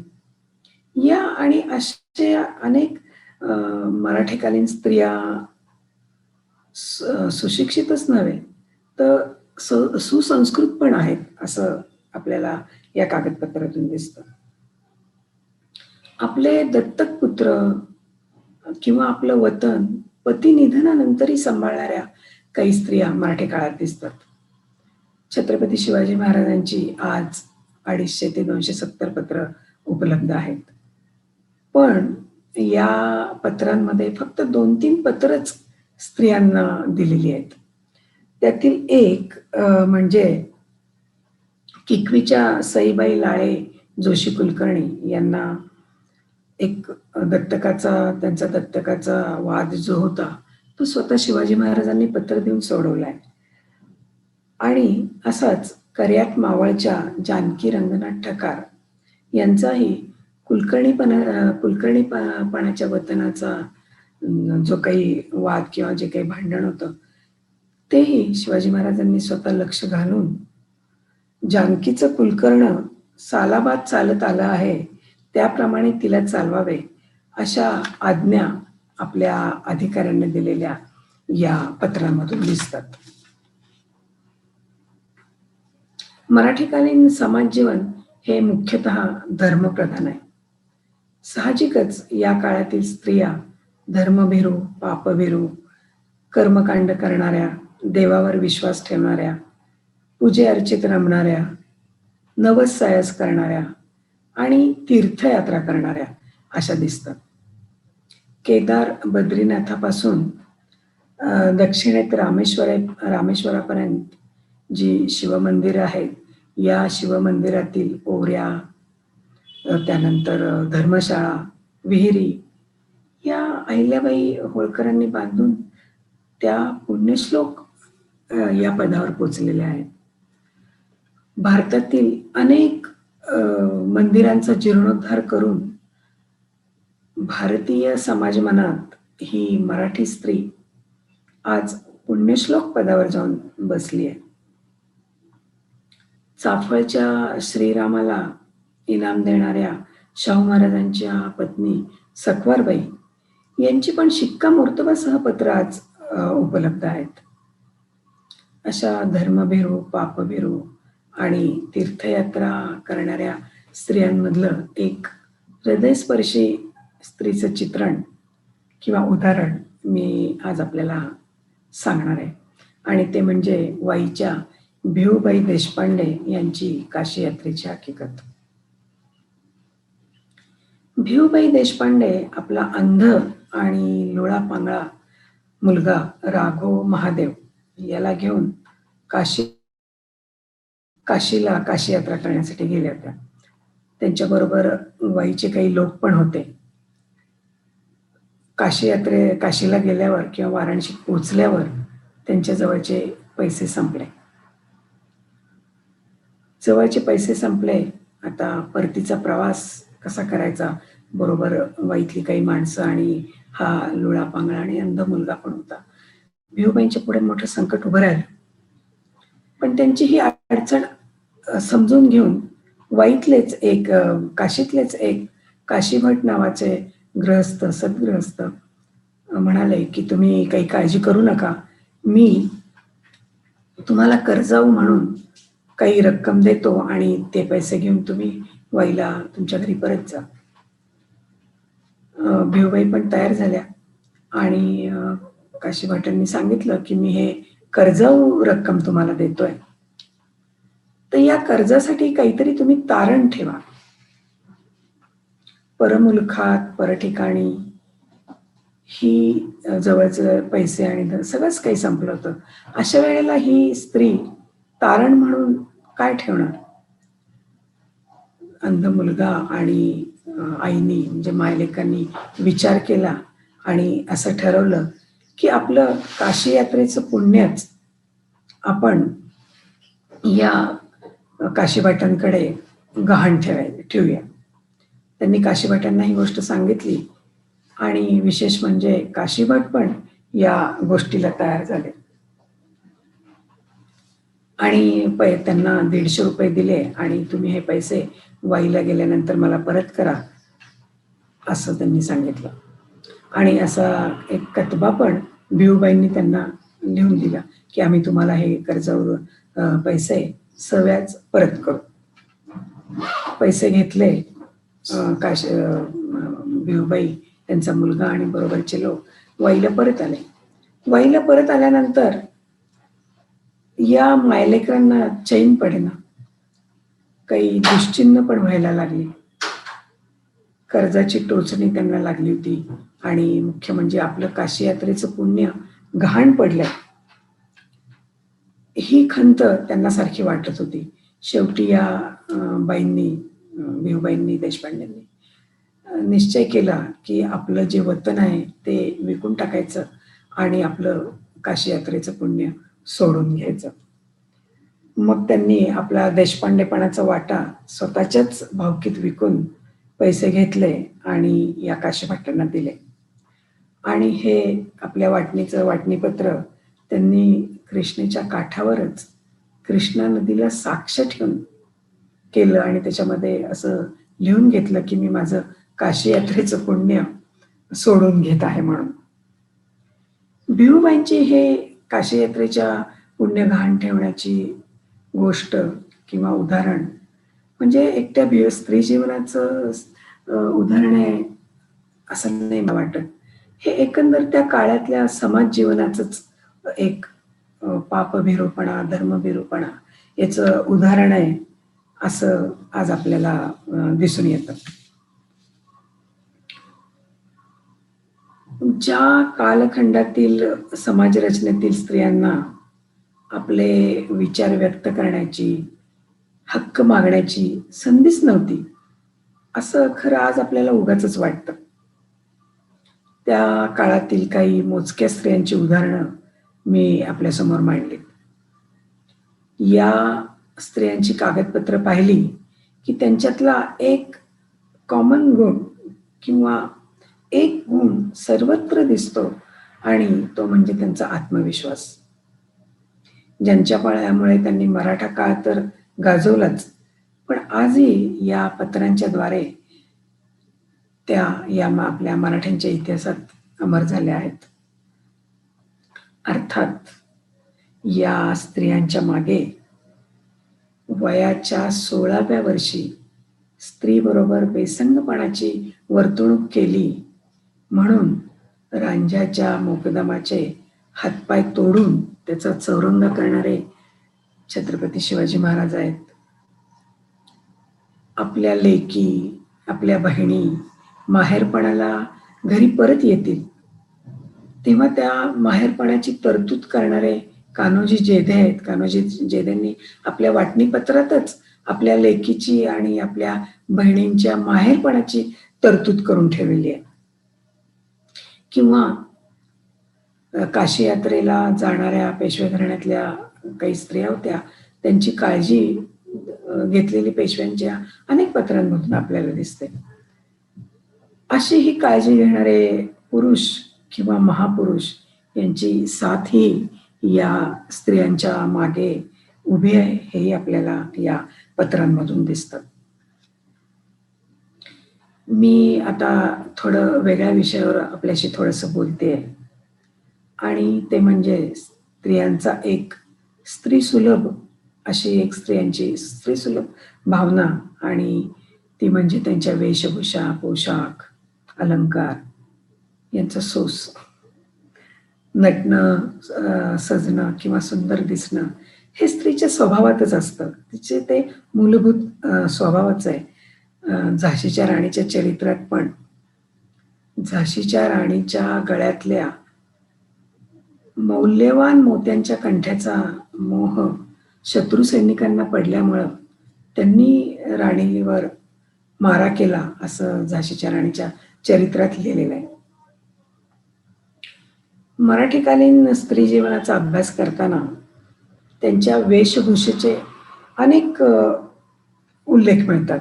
या आणि अशा अनेक मराठीकालीन स्त्रिया सुशिक्षितच नव्हे तर सुसंस्कृत पण आहेत, असं आपल्याला या कागदपत्रातून दिसतं. आपले दत्तक पुत्र किंवा आपलं वतन पती निधनानंतरही सांभाळणाऱ्या काही स्त्रिया मराठी काळात दिसतात. छत्रपती शिवाजी महाराजांची आज 250 ते 270 पत्र उपलब्ध आहेत. पण या पत्रांमध्ये फक्त 2-3 पत्रच स्त्रियांना दिलेली आहेत. त्यातील एक म्हणजे किकवीच्या सईबाई लाळे जोशी कुलकर्णी यांना एक त्यांचा दत्तकाचा वाद जो होता तो स्वतः शिवाजी महाराजांनी पत्र देऊन सोडवलाय. आणि असाच कर्यात मावळच्या जानकी रंगनाथ ठकार यांचाही कुलकर्णीपणाच्या वतनाचा जो काही वाद किंवा जे काही भांडण होतं तेही शिवाजी महाराजांनी स्वतः लक्ष घालून जानकीचं कुलकर्ण सालाबाद चालत आलं आहे, त्याप्रमाणे तिला चालवावे अशा आज्ञा आपल्या अधिकाऱ्यांनी दिलेल्या या पत्रांमधून दिसतात. मराठीकालीन समाज जीवन हे मुख्यतः धर्मप्रधान आहे. साहजिकच या काळातील स्त्रिया धर्मभीरू, पापभीरू, कर्मकांड करणाऱ्या, देवावर विश्वास ठेवणाऱ्या, पूजे अर्चेत रमणाऱ्या, नवस सायस करणाऱ्या आणि तीर्थयात्रा करणाऱ्या अशा दिसतात. केदार बद्रीनाथापासून दक्षिणेत रामेश्वरापर्यंत जी शिवमंदिरं आहेत, या शिवमंदिरातील ओऱ्या, त्यानंतर धर्मशाळा, विहिरी या अहिल्याबाई होळकरांनी बांधून त्या पुण्यश्लोक या पदावर पोचलेल्या आहेत. भारतातील अनेक मंदिरांचा जीर्णोद्धार करून भारतीय समाजमनात ही मराठी स्त्री आज पुण्यश्लोक पदावर जाऊन बसली आहे. चाफळच्या श्रीरामाला इनाम देणाऱ्या शाहू महाराजांच्या पत्नी सकवारबाई यांची पण शिक्कामोर्तबासह पत्र आज उपलब्ध आहेत. अशा धर्मभीरू, पापभीरू आणि तीर्थयात्रा करणाऱ्या स्त्रियांमधलं एक हृदयस्पर्शी स्त्रीचं चित्रण किंवा उदाहरण मी आज आपल्याला सांगणार आहे आणि ते म्हणजे वाईच्या भिऊबाई देशपांडे यांची काशी यात्रेची हकीकत. भिऊबाई देशपांडे आपला अंध आणि लोळापांगळा मुलगा राघव महादेव याला घेऊन काशीला काशी यात्रा करण्यासाठी गेल्या होत्या. त्यांच्याबरोबर वाईचे काही लोक पण होते. काशीला गेल्यावर किंवा वाराणसीत पोचल्यावर त्यांच्या जवळचे पैसे संपले. आता परतीचा प्रवास कसा करायचा, बरोबर वाईतली काही माणसं आणि हा लुळा पांगळा आणि अंध मुलगा पण होता. भिऊबाईंच्या पुढे मोठं संकट उभं राहिलं. पण त्यांची ही अडचण समजून घेऊन वाईतलेच एक काशीतलेच एक काशीभट नावाचे गृहस्थ, सद्गृहस्थ म्हणाले, की "तुम्ही काही काळजी करू नका. मी तुम्हाला कर्जाऊ म्हणून काही रक्कम देतो आणि ते पैसे घेऊन तुम्ही वाईला तुमच्या घरी परत जा." भिऊबाई पण तयार झाल्या आणि काशीभटांनी सांगितलं, की "मी हे कर्जाऊ रक्कम तुम्हाला देतोय. तर या कर्जासाठी काहीतरी तुम्ही तारण ठेवा. परमुलुखात, परठिकाणी ही जवळचं पैसे आणि धन सगळंच काही संपलं होतं. अशा वेळेला ही स्त्री तारण म्हणून काय ठेवणार? अंध मुलगा आणि आईनी म्हणजे मायलेकांनी विचार केला आणि असं ठरवलं, की आपलं काशी यात्रेचं पुण्यच आपण या काशीभटांकडे गहाण ठेवूया. त्यांनी काशीभटांना ही गोष्ट सांगितली आणि विशेष म्हणजे काशीभट पण या गोष्टीला तयार झाले आणि त्यांना ₹150 दिले आणि तुम्ही हे पैसे वाईला गेल्यानंतर मला परत करा, असं त्यांनी सांगितलं. आणि असा एक कतबा पण भिऊबाईंनी त्यांना लिहून दिला, की आम्ही तुम्हाला हे कर्जावर पैसे सव्याज परत करू. पैसे घेतले भिऊबाई, त्यांचा मुलगा आणि बरोबरचे लोक वाईला परत आले. वाईला परत आल्यानंतर या मायलेकरांना चैन पडेना. काही दुश्चिन्ह पण व्हायला लागली. कर्जाची टोचणी त्यांना लागली होती आणि मुख्य म्हणजे आपलं काशी यात्रेचं पुण्य गहाण पडलंय. ही खंत त्यांना सारखी वाटत होती. शेवटी या भिऊबाईंनी, देशपांडेंनी निश्चय केला, की आपलं जे वतन आहे ते विकून टाकायचं आणि आपलं काशी यात्रेचं पुण्य सोडून घ्यायचं. मग त्यांनी आपला देशपांडेपणाचा वाटा स्वतःच्याच भावकीत विकून पैसे घेतले आणि या काशीभटांना दिले. आणि हे आपल्या वाटणीचं वाटणीपत्र त्यांनी कृष्णेच्या काठावरच कृष्णा नदीला साक्ष ठेवून केलं आणि त्याच्यामध्ये असं लिहून घेतलं, की मी माझं काशी यात्रेचं पुण्य सोडून घेत आहे म्हणून. भिऊबाईंची हे काशी यात्रेच्या पुण्य गहाण ठेवण्याची गोष्ट किंवा उदाहरण म्हणजे एकट्या स्त्री जीवनाचं उदाहरण आहे असं नाही मला वाटत. हे एकंदर त्या काळातल्या समाज जीवनाचंच एक पापभिरूपणा, धर्मभिरूपणा याचं उदाहरण आहे असं आज आपल्याला दिसून येतं. ज्या कालखंडातील समाजरचनेतील स्त्रियांना आपले विचार व्यक्त करण्याची, हक्क मागण्याची संधीच नव्हती, असं खरं आज आपल्याला उगाचच वाटतं. त्या काळातील काही मोजक्या स्त्रियांची उदाहरणं मी आपल्यासमोर मांडली. या स्त्रियांची कागदपत्र पाहिली, की त्यांच्यातला एक कॉमन गुण किंवा एक गुण सर्वत्र दिसतो आणि तो म्हणजे त्यांचा आत्मविश्वास. ज्यांच्या पायामुळे त्यांनी मराठा काळ तर गाजवलाच, पण आजही या पत्रांच्या द्वारे त्या आपल्या मराठ्यांच्या इतिहासात अमर झाल्या आहेत. अर्थात या स्त्रियांच्या मागे वयाच्या 16व्या वर्षी स्त्रीबरोबर बेसंगपणाची वर्तणूक केली म्हणून रांझ्याच्या मोकदमाचे हातपाय तोडून त्याचा चौरंग करणारे छत्रपती शिवाजी महाराज आहेत. आपल्या लेकी, आपल्या बहिणी माहेरपणाला घरी परत येतील तेव्हा त्या माहेरपणाची तरतूद करणारे कान्होजी जेधे आहेत. कान्होजी जेधेंनी आपल्या वाटणीपत्रातच आपल्या लेकीची आणि आपल्या बहिणींच्या माहेरपणाची तरतूद करून ठेवलेली आहे. किंवा काशी यात्रेला जाणाऱ्या पेशवे घराण्यातल्या काही स्त्रिया होत्या, त्यांची काळजी घेतलेली पेशव्यांच्या अनेक पत्रांमधून आपल्याला दिसते. अशी ही काळजी घेणारे पुरुष किंवा महापुरुष यांची साथ ही या स्त्रियांच्या मागे उभी आहे, हेही आपल्याला या पत्रांमधून दिसतं. मी आता थोडं वेगळ्या विषयावर आपल्याशी थोडंसं बोलतेय आणि ते म्हणजे स्त्रियांचा एक स्त्रीसुलभ अशी एक स्त्रियांची स्त्रीसुलभ भावना आणि ती म्हणजे त्यांच्या वेशभूषा, पोशाख, अलंकार यांचा सोस. नटणं, सजणं किंवा सुंदर दिसणं हे स्त्रीच्या स्वभावातच असतं. तिचे ते मूलभूत स्वभावच आहे. झाशीच्या राणीच्या चरित्रात पण झाशीच्या राणीच्या गळ्यातल्या मौल्यवान मोत्यांच्या कंठ्याचा मोह शत्रू सैनिकांना पडल्यामुळं त्यांनी राणीवर मारा केला, असं झाशीच्या राणीच्या चरित्रात लिहिलेलं आहे. मराठीकालीन स्त्री जीवनाचा अभ्यास करताना त्यांच्या वेशभूषेचे अनेक उल्लेख मिळतात.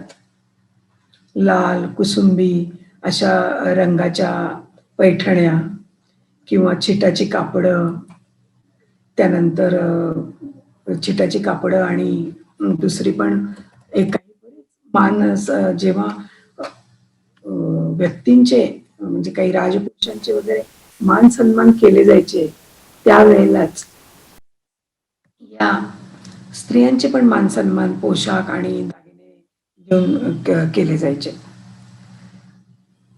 लाल, कुसुंबी अशा रंगाच्या पैठण्या किंवा छिटाची कापडं, त्यानंतर छिटाची कापडं आणि दुसरी पण एक जेव्हा व्यक्तींचे म्हणजे काही राजपुरुषांचे वगैरे मान सन्मान केले जायचे त्यावेळेलाच या स्त्रियांचे पण मान सन्मान, पोशाख आणि दागिने घेऊन केले जायचे.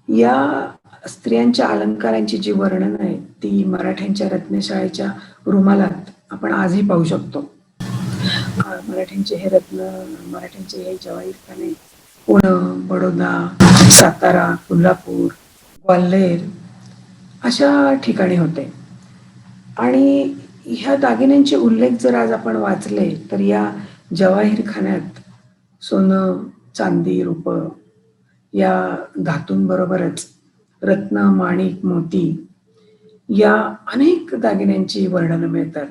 या स्त्रियांच्या अलंकारांची जी वर्णन आहे ती मराठ्यांच्या रत्नशाळेच्या रुमालात आपण आजही पाहू शकतो. मराठ्यांचे हे रत्न, मराठ्यांचे हे जवाहीरखाने पुणे, बडोदा, सातारा, कोल्हापूर, ग्वाल्हेर अशा ठिकाणी होते. आणि ह्या दागिन्यांचे उल्लेख जर आज आपण वाचले तर या जवाहीरखान्यात सोनं, चांदी, रूपं या धातूंबरोबरच रत्न, माणिक, मोती या अनेक दागिन्यांची वर्णनं मिळतात.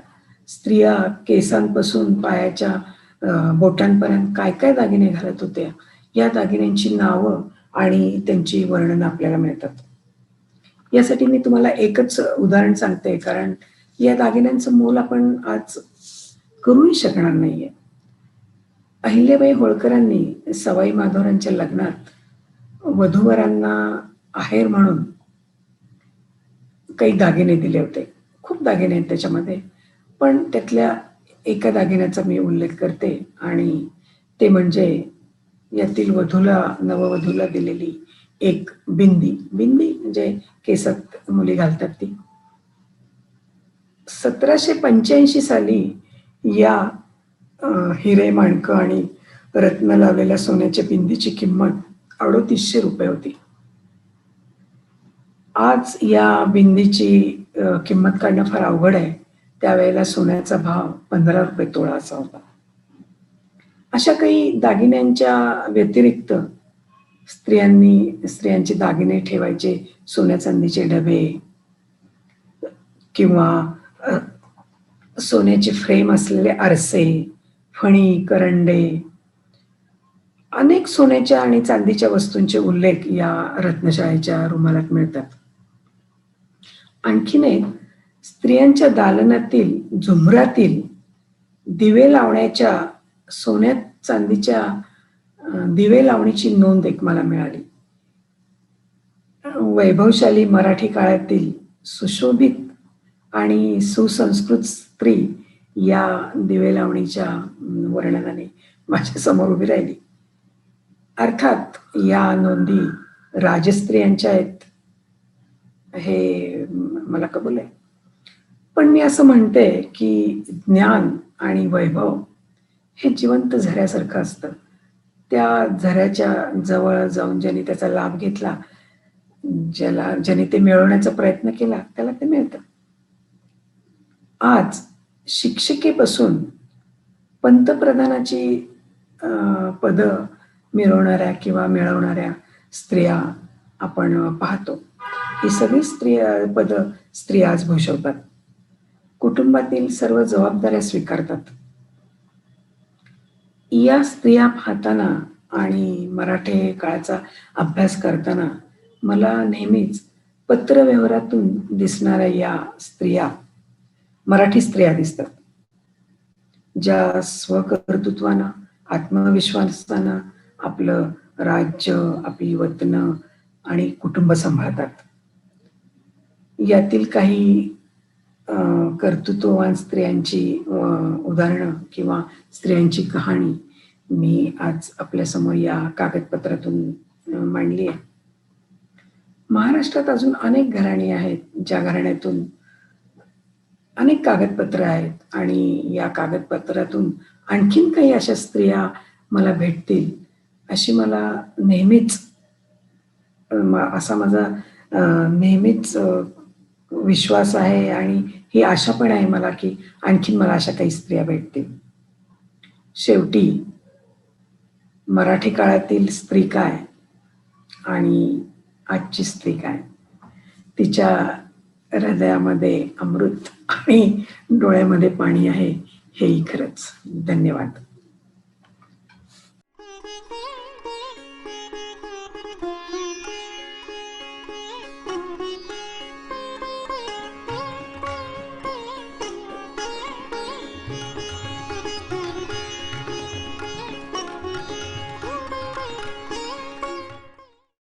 स्त्रिया केसांपासून पायाच्या बोटांपर्यंत काय काय दागिने घालत होत्या या दागिन्यांची नावं आणि त्यांची वर्णनं आपल्याला मिळतात. यासाठी मी तुम्हाला एकच उदाहरण सांगते, कारण या दागिन्यांचं मोल आपण आज करूही शकणार नाहीये. अहिल्याबाई होळकरांनी सवाई माधवरांच्या लग्नात वधूवरांना आहेर म्हणून काही दागिने दिले होते. खूप दागिने आहेत त्याच्यामध्ये, पण त्यातल्या एका दागिन्याचा मी उल्लेख करते आणि ते म्हणजे यातील नववधूला दिलेली एक बिंदी. बिंदी म्हणजे केसात मुली घालतात ती. 1785 साली या हिरे, माणकं आणि रत्न लावलेल्या सोन्याच्या बिंदीची किंमत 3800 रुपये होती. आज या बिंदीची किंमत काढणं फार अवघड आहे. त्यावेळेला सोन्याचा भाव 15 रुपये तोळा असा होता. अशा काही दागिन्यांच्या व्यतिरिक्त स्त्रियांचे दागिने ठेवायचे सोन्या चांदीचे डबे किंवा सोन्याचे फ्रेम असलेले आरसे, फणी, करंडे, अनेक सोन्याच्या आणि चांदीच्या वस्तूंचे उल्लेख या रत्नशाळेच्या रुमालात मिळतात. आणखीन एक, स्त्रियांच्या दालनातील झुंबरातील दिवे लावण्याच्या सोन्यात चांदीच्या दिवे लावणीची नोंद एक मला मिळाली. वैभवशाली मराठी काळातील सुशोभित आणि सुसंस्कृत स्त्री या दिवे लावणीच्या वर्णनाने माझ्या समोर उभी राहिली. अर्थात या नोंदी राजस्त्रियांच्या आहेत हे मला कबूल आहे, पण मी असं म्हणते की ज्ञान आणि वैभव हे जिवंत झऱ्यासारखं असतं. त्या झऱ्याच्या जवळ जाऊन ज्यांनी त्याचा लाभ घेतला, ज्याने ते मिळवण्याचा प्रयत्न केला, त्याला ते मिळतं. आज शिक्षिकेपासून पंतप्रधानाची पदं मिळवणाऱ्या किंवा मिळवणाऱ्या स्त्रिया आपण पाहतो. ही सगळी पदं स्त्रिया आज भूषवतात. कुटुंबातील सर्व जबाबदाऱ्या स्वीकारतात. या स्त्रिया पाहताना आणि मराठी काळाचा अभ्यास करताना मला नेहमीच पत्रव्यवहारातून दिसणाऱ्या या स्त्रिया मराठी स्त्रिया दिसतात, ज्या स्वकर्तृत्वानं, आत्मविश्वासानं आपलं राज्य, आपली वतनं आणि कुटुंब सांभाळतात. यातील काही कर्तृत्ववान स्त्रियांची उदाहरणं किंवा स्त्रियांची कहाणी मी आज आपल्यासमोर या कागदपत्रातून मांडली आहे. महाराष्ट्रात अजून अनेक घराणी आहेत, ज्या घराण्यातून अनेक कागदपत्र आहेत आणि या कागदपत्रातून आणखीन काही अशा स्त्रिया मला भेटतील, अशी मला नेहमीच असा माझा नेहमीच विश्वास आहे आणि ही आशा पण आहे मला, की आणखीन मला अशा काही स्त्रिया भेटतील. शेवटी मराठी काळातील स्त्री काय आणि आजची स्त्री काय, तिच्या हृदयामध्ये अमृत आणि डोळ्यामध्ये पाणी आहे, हेही खरंच. धन्यवाद.